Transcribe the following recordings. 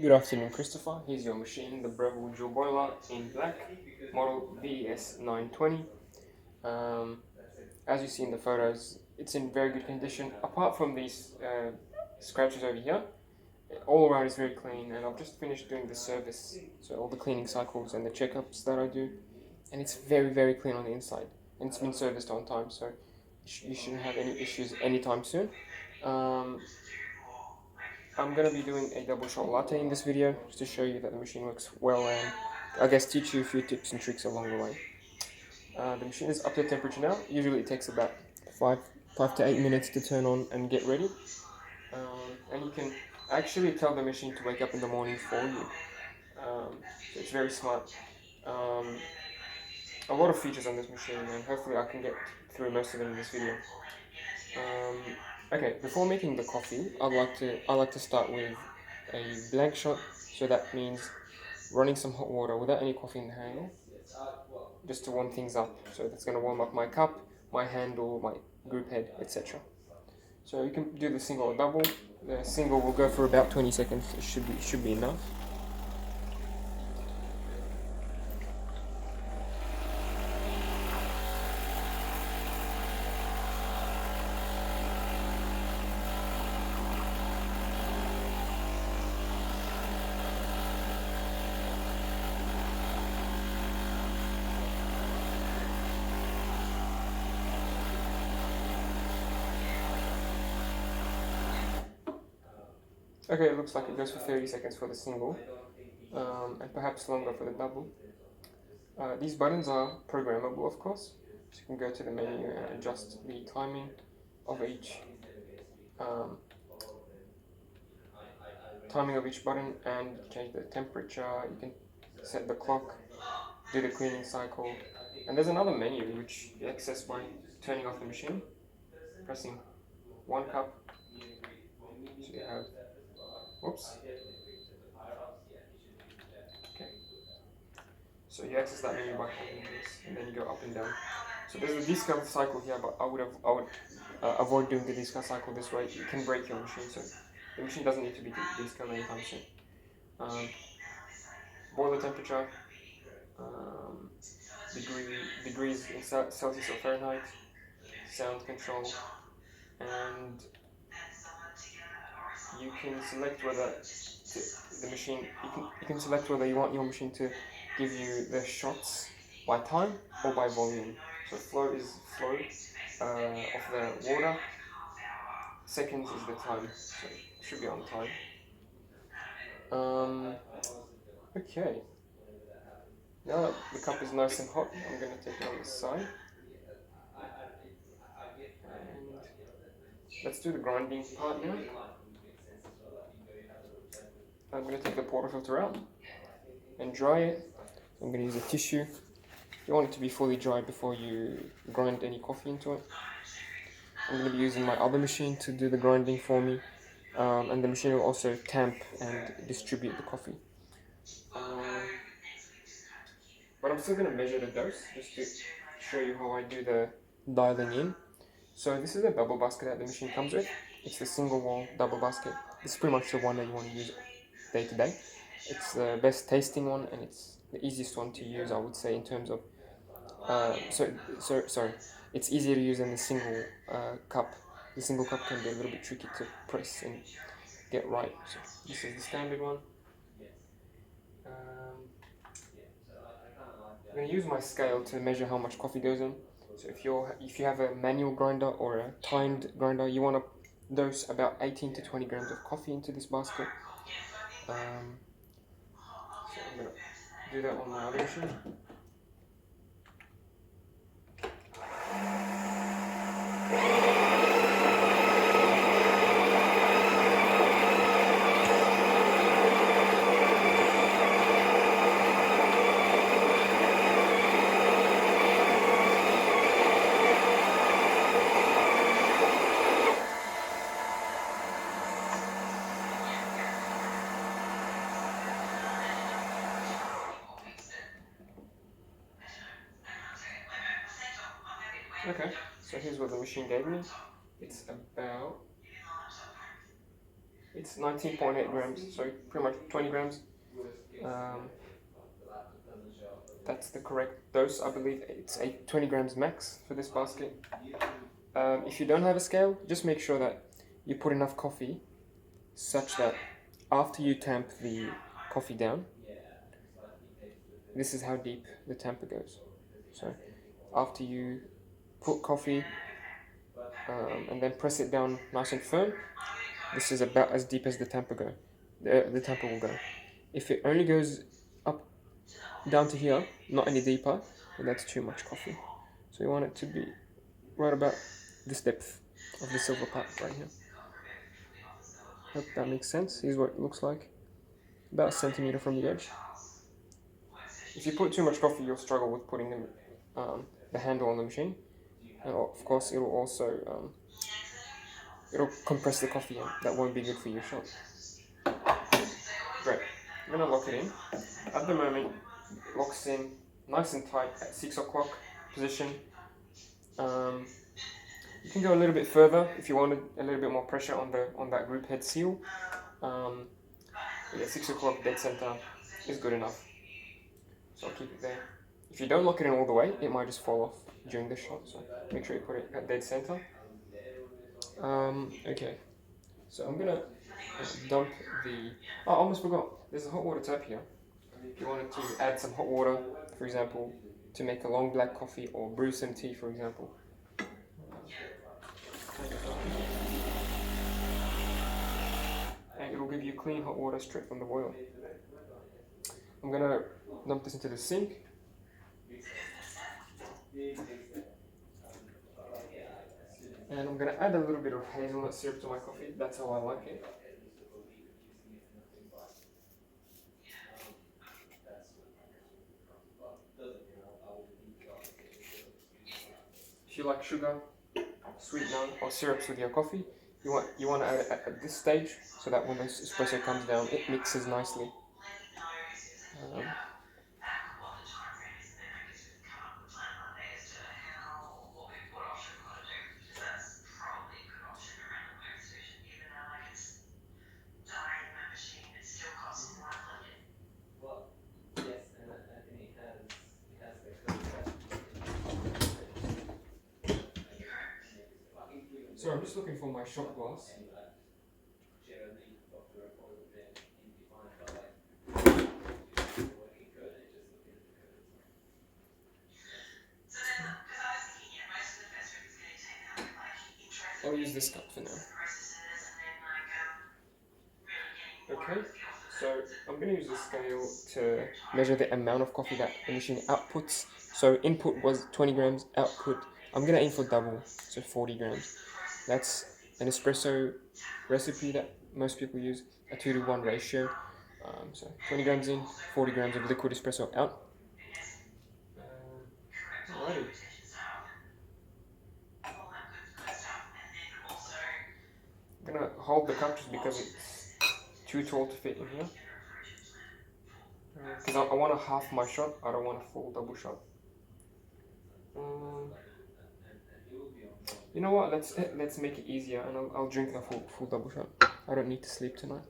Good afternoon, Khristopher. Here's your machine, the Breville dual boiler in black, model BES920. As you see in the photos, it's in very good condition. Apart from these scratches over here, all around is very clean, and I've just finished doing the service, so all the cleaning cycles and the checkups that I do, and it's very clean on the inside, and it's been serviced on time, so you shouldn't have any issues anytime soon. Um, I'm going to be doing a double shot latte in this video just to show you that the machine works well and I guess teach you a few tips and tricks along the way. The machine is up to temperature now. Usually it takes about 5 to 8 minutes to turn on and get ready. And you can actually tell the machine to wake up in the morning for you. So it's very smart. A lot of features on this machine, and hopefully I can get through most of it in this video. Okay, before making the coffee, I like to start with a blank shot. So that means running some hot water without any coffee in the handle, just to warm things up. So that's going to warm up my cup, my handle, my group head, etc. So you can do the single or double. The single will go for about 20 seconds. It should be enough. Okay, it looks like it goes for 30 seconds for the single, and perhaps longer for the double. These buttons are programmable, of course, so you can go to the menu and adjust the timing of each button, and change the temperature. You can set the clock, do the cleaning cycle, and there's another menu which you access by turning off the machine, pressing one cup. So you have, whoops. Okay. So you access that menu by holding this, and then you go up and down. So there's a descale cycle here, but I would avoid doing the descale cycle this way. You can break your machine, so the machine doesn't need to be descaled anytime soon. Boiler temperature, degrees in Celsius or Fahrenheit, sound control, and you can select whether you can select whether you want your machine to give you the shots by time or by volume. So flow is flow of the water. Seconds is the time, so it should be on time. Okay. Now that the cup is nice and hot, I'm going to take it on this side. And let's do the grinding part now. I'm going to take the portafilter out and dry it. I'm going to use a tissue. You want it to be fully dry before you grind any coffee into it. I'm going to be using my other machine to do the grinding for me, and the machine will also tamp and distribute the coffee. But I'm still going to measure the dose just to show you how I do the dialing in. So this is a double basket that the machine comes with. It's the single wall double basket. This is pretty much the one that you want to use day to day. It's the best tasting one, and it's the easiest one to use, I would say, in terms of sorry, it's easier to use than the single cup. The single cup can be a little bit tricky to press and get right. So this is the standard one. I'm going to use my scale to measure how much coffee goes in. So if you have a manual grinder or a timed grinder, you want to dose about 18 to 20 grams of coffee into this basket. So I'm going to do that on my other machine. Okay, so here's what the machine gave me. It's It's 19.8 grams, so pretty much 20 grams. That's the correct dose, I believe. It's 20 grams max for this basket. If you don't have a scale, just make sure that you put enough coffee such that after you tamp the coffee down, this is how deep the tamper goes. So after you put coffee and then press it down nice and firm, this is about as deep as the tamper will go. If it only goes up down to here, not any deeper, then that's too much coffee. So you want it to be right about this depth of the silver part right here. Hope that makes sense. Here's what it looks like. About a centimeter from the edge. If you put too much coffee, you'll struggle with putting the handle on the machine. And of course, it'll also it'll compress the coffee in. That won't be good for your shot. Great. I'm gonna lock it in. At the moment, it locks in nice and tight at 6 o'clock position. You can go a little bit further if you wanted a little bit more pressure on that group head seal. Yeah, 6 o'clock dead center is good enough. So I'll keep it there. If you don't lock it in all the way, it might just fall off during the shot. So make sure you put it at dead center. Okay. So I'm gonna dump the. Oh, I almost forgot. There's a hot water tap here. If you wanted to add some hot water, for example, to make a long black coffee or brew some tea, for example. And it will give you clean hot water straight from the boiler. I'm gonna dump this into the sink. And I'm gonna add a little bit of hazelnut syrup to my coffee. That's how I like it. If you like sugar, sweetener, or syrups with your coffee, you want to add it at this stage so that when the espresso comes down, it mixes nicely. So I'm just looking for my shot glass. I'll use this cup for now. Okay, so I'm going to use the scale to measure the amount of coffee that the machine outputs. So input was 20 grams, output, I'm going to aim for double, so 40 grams. That's an espresso recipe that most people use, a 2-to-1 ratio. So 20 grams in, 40 grams of liquid espresso out. Alrighty. I'm gonna hold the cup just because it's too tall to fit in here. Because I want to half my shot, I don't want a full double shot. You know what? Let's make it easier, and I'll drink a full double shot. I don't need to sleep tonight.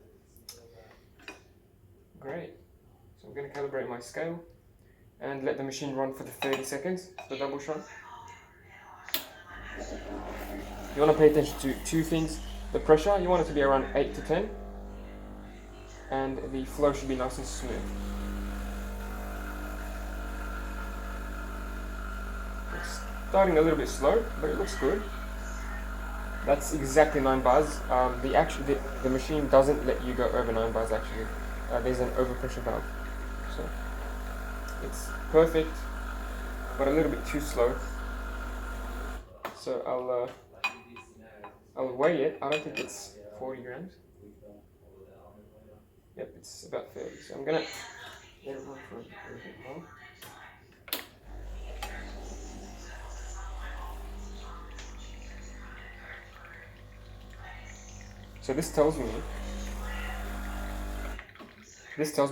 Great. So I'm gonna calibrate my scale and let the machine run for the 30 seconds for the double shot. You want to pay attention to two things. The pressure, you want it to be around 8 to 10, and the flow should be nice and smooth. It's starting a little bit slow, but it looks good. That's exactly 9 bars. The machine doesn't let you go over 9 bars actually. There's an overpressure valve, so it's perfect, but a little bit too slow. So I'll weigh it. I don't think it's 40 grams. Yep, it's about 30. So I'm gonna let it run for a little bit more. So this tells me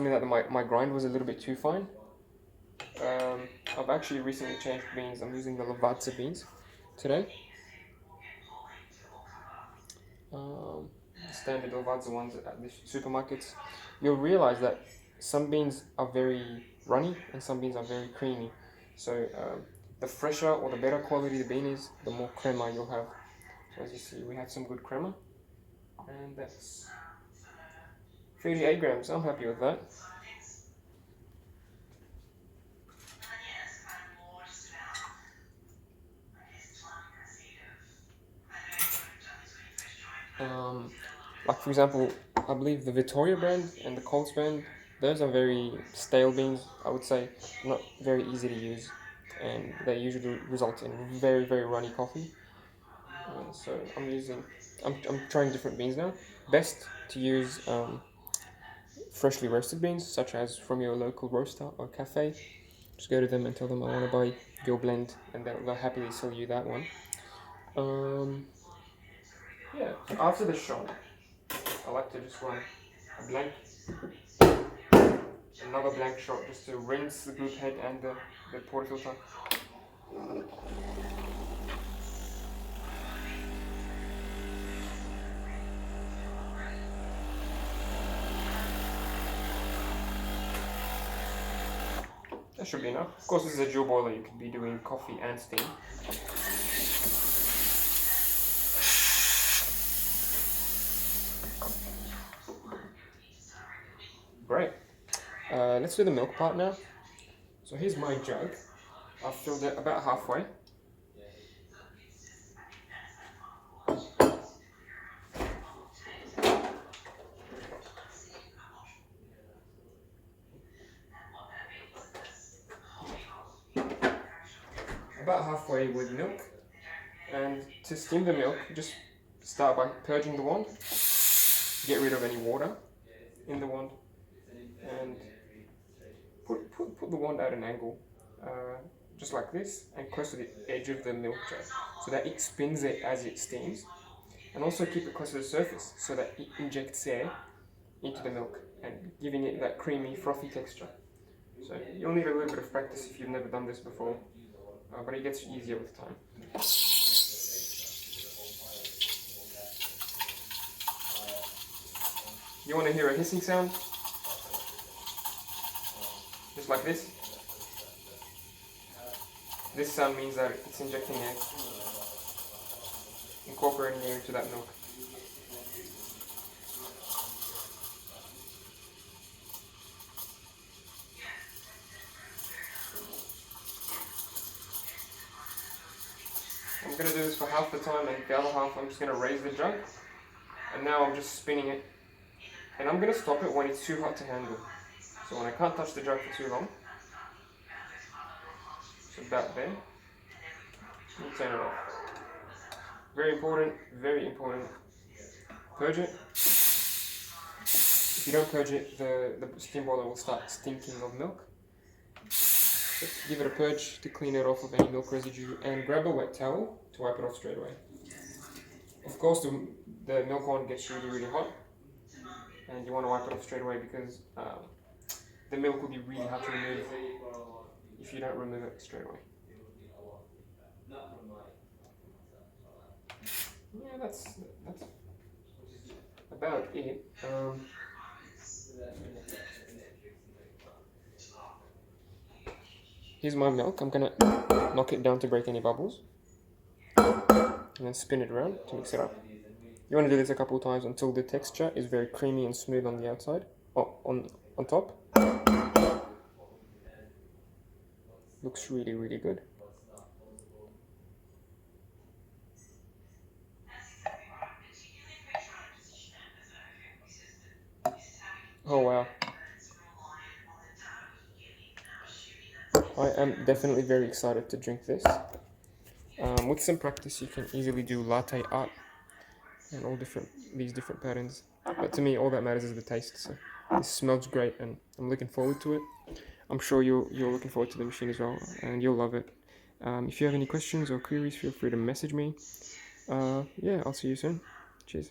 that my grind was a little bit too fine. I've actually recently changed beans. I'm using the Lavazza beans today. standard Levadza ones at the supermarkets, you'll realize that some beans are very runny and some beans are very creamy. So the fresher or the better quality the bean is, the more crema you'll have. So as you see, we have some good crema, and that's 38 grams. I'm happy with that. Like for example, I believe the Victoria brand and the Colts brand, those are very stale beans, I would say, not very easy to use, and they usually result in very, very runny coffee. So I'm trying different beans now. Best to use freshly roasted beans, such as from your local roaster or cafe. Just go to them and tell them I want to buy your blend, and they'll happily sell you that one. Yeah, after the shot, I like to just run a blank, another blank shot just to rinse the group head and the portafilter. That should be enough. Of course, this is a dual boiler, you could be doing coffee and steam. Great. Let's do the milk part now. So here's my jug. I've filled it about halfway. About halfway with milk. And to steam the milk, just start by purging the wand. Get rid of any water in the wand. And put the wand at an angle, just like this, and close to the edge of the milk jar, so that it spins it as it steams. And also keep it close to the surface, so that it injects air into the milk, and giving it that creamy, frothy texture. So you'll need a little bit of practice if you've never done this before, but it gets easier with time. You want to hear a hissing sound? Just like this. This sound means that it's injecting air, incorporating air into that milk. I'm going to do this for half the time, and the other half I'm just going to raise the jug. And now I'm just spinning it. And I'm going to stop it when it's too hot to handle. So when I can't touch the jug for too long, it's about there, you turn it off. Very important, very important. Purge it. If you don't purge it, the steam boiler will start stinking of milk. Just give it a purge to clean it off of any milk residue, and grab a wet towel to wipe it off straight away. Of course, the milk wand gets really, really hot, and you want to wipe it off straight away because the milk will be really hard to remove if you don't remove it straight away. Yeah, that's about it. Here's my milk. I'm gonna knock it down to break any bubbles, and then spin it around to mix it up. You want to do this a couple of times until the texture is very creamy and smooth on the outside, on top. Looks really, really good. Oh wow. I am definitely very excited to drink this. With some practice you can easily do latte art and all these different patterns. But to me all that matters is the taste. So this smells great and I'm looking forward to it. I'm sure you're looking forward to the machine as well, and you'll love it. If you have any questions or queries, feel free to message me. Yeah, I'll see you soon. Cheers.